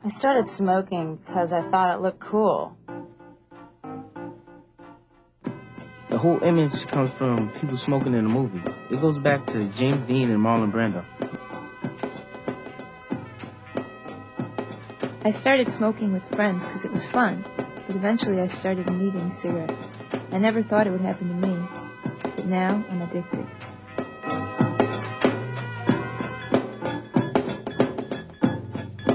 I started smoking because I thought it looked cool. The whole image comes from people smoking in a movie. It goes back to James Dean and Marlon Brando. I started smoking with friends because it was fun, but eventually I started needing cigarettes. I never thought it would happen to me, but now I'm addicted.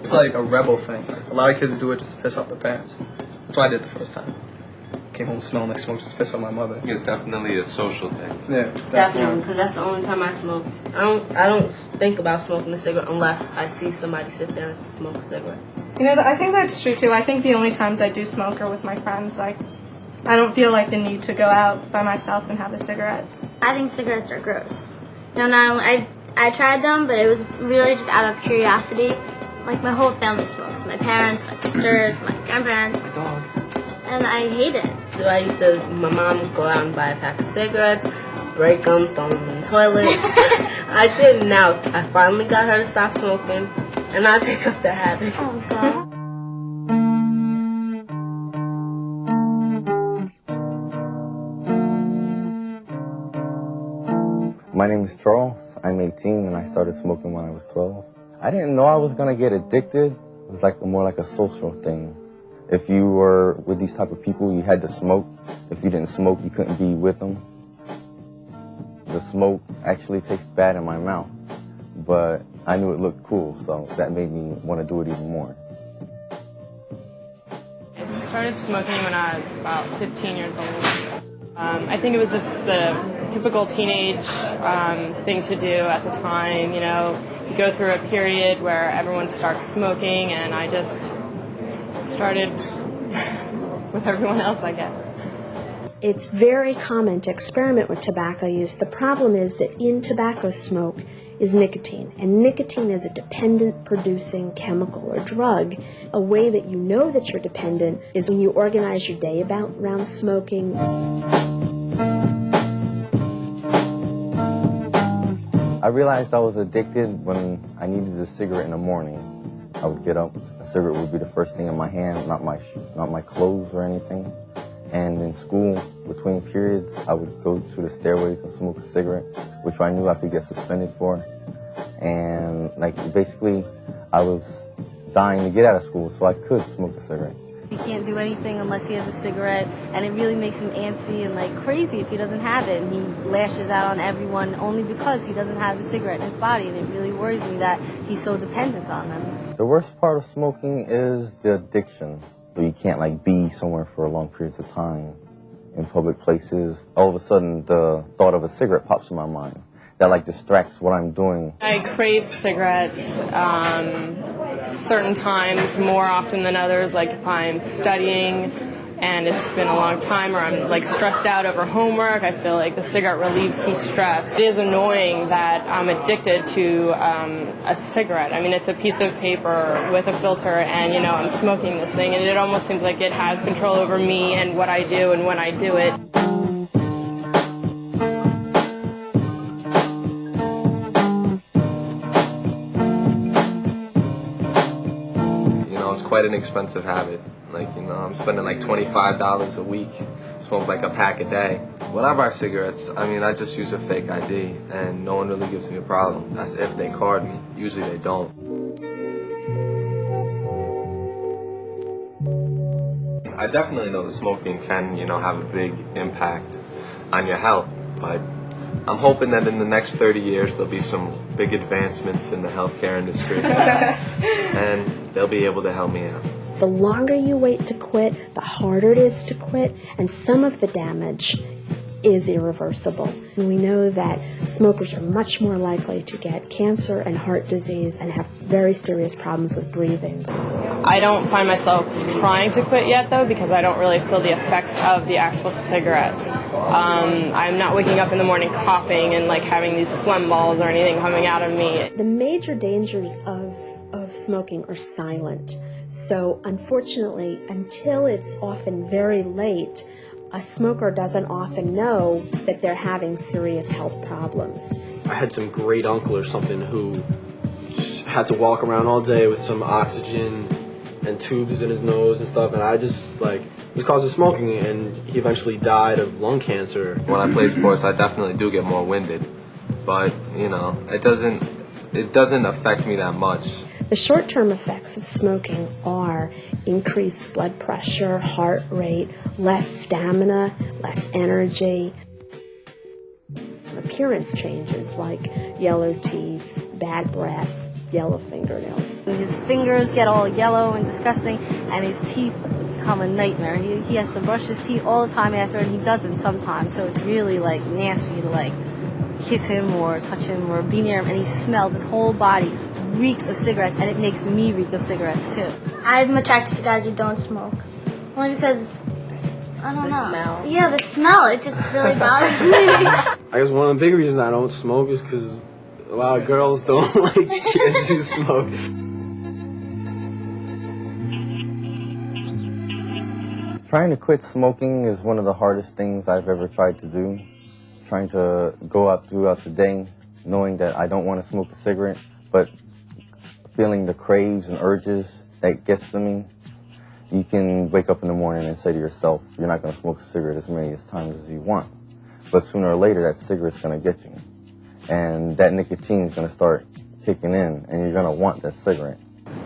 It's like a rebel thing. A lot of kids do it just to piss off their parents. That's what I did the first time. Came home smelling like smoke, just pissed off my mother. It's definitely a social thing. Yeah, definitely, because that's the only time I smoke. I don't think about smoking a cigarette unless I see somebody sit there and smoke a cigarette. You know, I think that's true too. I think the only times I do smoke are with my friends. Like, I don't feel like the need to go out by myself and have a cigarette. I think cigarettes are gross. No, I tried them, but it was really just out of curiosity. Like, my whole family smokes. My parents, my sisters, my grandparents. My dog. And I hate it. So my mom would go out and buy a pack of cigarettes, break them, throw them in the toilet. I did now. I finally got her to stop smoking, and I pick up the habit. Oh, God. My name is Charles. I'm 18 and I started smoking when I was 12. I didn't know I was going to get addicted. It was more like a social thing. If you were with these type of people, you had to smoke. If you didn't smoke, you couldn't be with them. The smoke actually tastes bad in my mouth, but I knew it looked cool, so that made me want to do it even more. I started smoking when I was about 15 years old. I think it was just the typical teenage thing to do at the time. You know, you go through a period where everyone starts smoking, and I just started with everyone else, I guess. It's very common to experiment with tobacco use. The problem is that in tobacco smoke is nicotine, and nicotine is a dependent-producing chemical or drug. A way that you know that you're dependent is when you organize your day around smoking. I realized I was addicted when I needed a cigarette in the morning. I would get up, a cigarette would be the first thing in my hand, not my clothes or anything. And in school, between periods, I would go to the stairways and smoke a cigarette, which I knew I could get suspended for. And basically, I was dying to get out of school so I could smoke a cigarette. He can't do anything unless he has a cigarette, and it really makes him antsy and crazy if he doesn't have it. And he lashes out on everyone only because he doesn't have the cigarette in his body, and it really worries me that he's so dependent on them. The worst part of smoking is the addiction. So you can't be somewhere for long periods of time in public places. All of a sudden, the thought of a cigarette pops in my mind. That distracts what I'm doing. I crave cigarettes certain times more often than others, like if I'm studying and it's been a long time, or I'm stressed out over homework. I feel like the cigarette relieves some stress. It is annoying that I'm addicted to a cigarette. I mean, it's a piece of paper with a filter, and I'm smoking this thing, and it almost seems like it has control over me and what I do and when I do it. It's quite an expensive habit. I'm spending $25 a week, smoke a pack a day. When I buy cigarettes, I just use a fake ID, and no one really gives me a problem. That's if they card me. Usually they don't. I definitely know that smoking can, have a big impact on your health, but I'm hoping that in the next 30 years there'll be some big advancements in the healthcare industry, and they'll be able to help me out. The longer you wait to quit, the harder it is to quit, and some of the damage is irreversible. And we know that smokers are much more likely to get cancer and heart disease and have very serious problems with breathing. I don't find myself trying to quit yet, though, because I don't really feel the effects of the actual cigarettes. I'm not waking up in the morning coughing and having these phlegm balls or anything coming out of me. The major dangers of smoking are silent. So unfortunately, until it's often very late, a smoker doesn't often know that they're having serious health problems. I had some great uncle or something who had to walk around all day with some oxygen and tubes in his nose and stuff, and I just like it was causing smoking, and he eventually died of lung cancer. When I play sports, I definitely do get more winded, but you know, it doesn't affect me that much. The short-term effects of smoking are increased blood pressure, heart rate, less stamina, less energy, appearance changes like yellow teeth, bad breath, yellow fingernails. His fingers get all yellow and disgusting, and his teeth become a nightmare. He has to brush his teeth all the time after, and he doesn't sometimes, so it's really like nasty to like kiss him or touch him or be near him, and he smells, his whole body reeks of cigarettes, and it makes me reek of cigarettes too. I'm attracted to guys who don't smoke. Only because, I don't know. The smell. Yeah, the smell, it just really bothers me. I guess one of the big reasons I don't smoke is because a lot of girls don't like kids who smoke. Trying to quit smoking is one of the hardest things I've ever tried to do. Trying to go out throughout the day knowing that I don't want to smoke a cigarette, but feeling the craves and urges that gets to me. You can wake up in the morning and say to yourself, you're not going to smoke a cigarette as many times as you want. But sooner or later, that cigarette's going to get you. And that nicotine is going to start kicking in, and you're going to want that cigarette.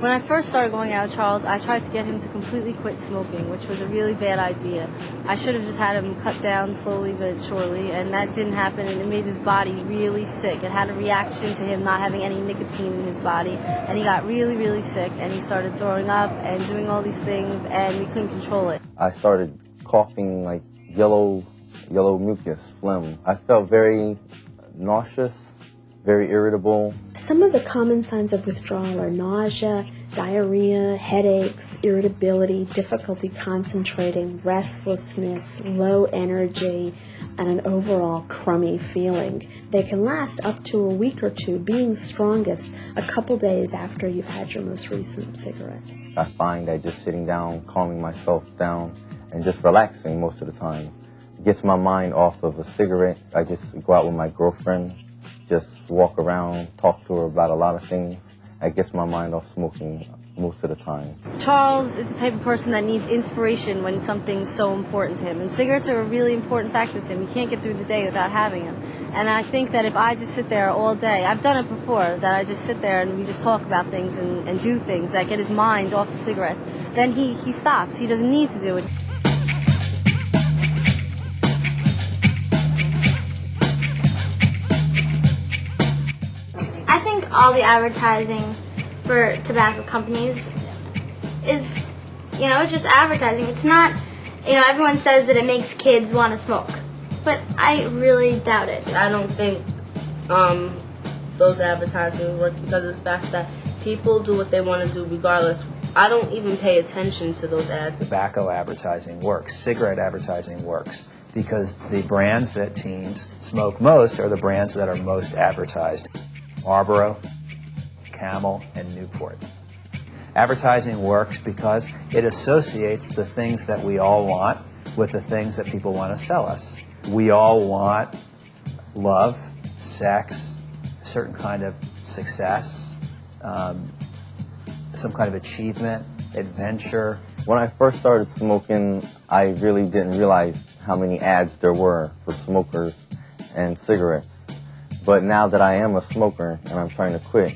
When I first started going out with Charles, I tried to get him to completely quit smoking, which was a really bad idea. I should have just had him cut down slowly but surely, and that didn't happen, and it made his body really sick. It had a reaction to him not having any nicotine in his body, and he got really, really sick, and he started throwing up and doing all these things, and we couldn't control it. I started coughing like yellow mucus, phlegm. I felt very nauseous, very irritable. Some of the common signs of withdrawal are nausea, diarrhea, headaches, irritability, difficulty concentrating, restlessness, low energy, and an overall crummy feeling. They can last up to a week or two, being strongest a couple days after you've had your most recent cigarette. I find that just sitting down, calming myself down, and just relaxing most of the time gets my mind off of a cigarette. I just go out with my girlfriend, just walk around, talk to her about a lot of things. That gets my mind off smoking most of the time. Charles is the type of person that needs inspiration when something's so important to him. And cigarettes are a really important factor to him. You can't get through the day without having them. And I think that if I just sit there all day, I've done it before, that I just sit there and we just talk about things and do things that get his mind off the cigarettes, then he stops. He doesn't need to do it. I think all the advertising for tobacco companies is, it's just advertising. It's not, everyone says that it makes kids want to smoke, but I really doubt it. I don't think those advertisements work because of the fact that people do what they want to do regardless. I don't even pay attention to those ads. Tobacco advertising works. Cigarette advertising works because the brands that teens smoke most are the brands that are most advertised. Marlboro, Camel, and Newport. Advertising works because it associates the things that we all want with the things that people want to sell us. We all want love, sex, a certain kind of success, some kind of achievement, adventure. When I first started smoking, I really didn't realize how many ads there were for smokers and cigarettes. But now that I am a smoker and I'm trying to quit,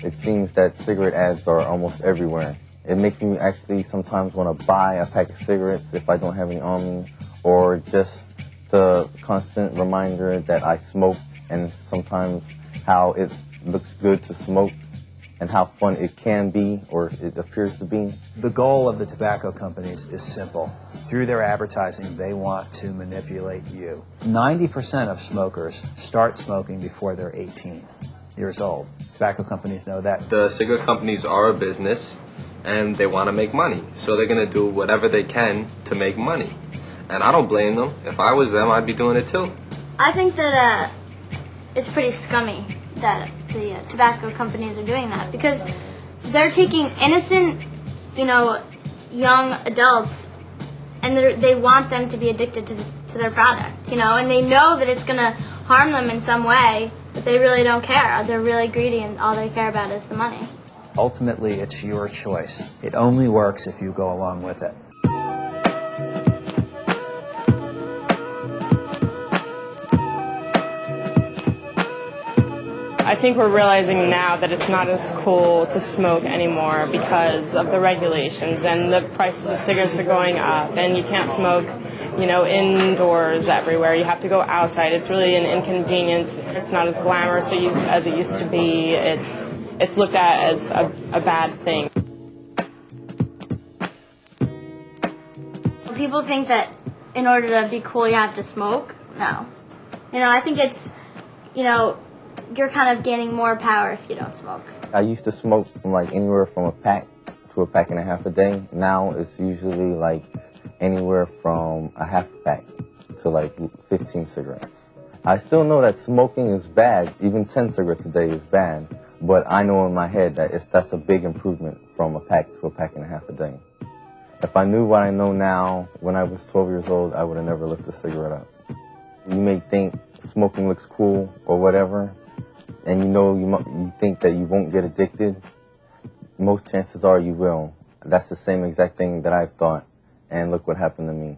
it seems that cigarette ads are almost everywhere. It makes me actually sometimes want to buy a pack of cigarettes if I don't have any on me, or just the constant reminder that I smoke, and sometimes how it looks good to smoke and how fun it can be, or it appears to be. The goal of the tobacco companies is simple. Through their advertising, they want to manipulate you. 90% of smokers start smoking before they're 18 years old. Tobacco companies know that. The cigarette companies are a business, and they want to make money. So they're going to do whatever they can to make money. And I don't blame them. If I was them, I'd be doing it too. I think that it's pretty scummy that the tobacco companies are doing that, because they're taking innocent, young adults, and they want them to be addicted to their product, and they know that it's going to harm them in some way, but they really don't care. They're really greedy, and all they care about is the money. Ultimately, it's your choice. It only works if you go along with it. I think we're realizing now that it's not as cool to smoke anymore because of the regulations, and the prices of cigarettes are going up, and you can't smoke, you know, indoors everywhere. You have to go outside. It's really an inconvenience. It's not as glamorous as it used to be. It's looked at as a bad thing. People think that in order to be cool you have to smoke. No. You know, I think it's, you know, you're kind of gaining more power if you don't smoke. I used to smoke from like anywhere from a pack to a pack and a half a day. Now it's usually like anywhere from a half pack to like 15 cigarettes. I still know that smoking is bad. Even 10 cigarettes a day is bad. But I know in my head that that's a big improvement from a pack to a pack and a half a day. If I knew what I know now when I was 12 years old, I would have never lifted a cigarette up. You may think smoking looks cool or whatever, and you know you think that you won't get addicted. Most chances are you will. That's the same exact thing that I've thought, and look what happened to me.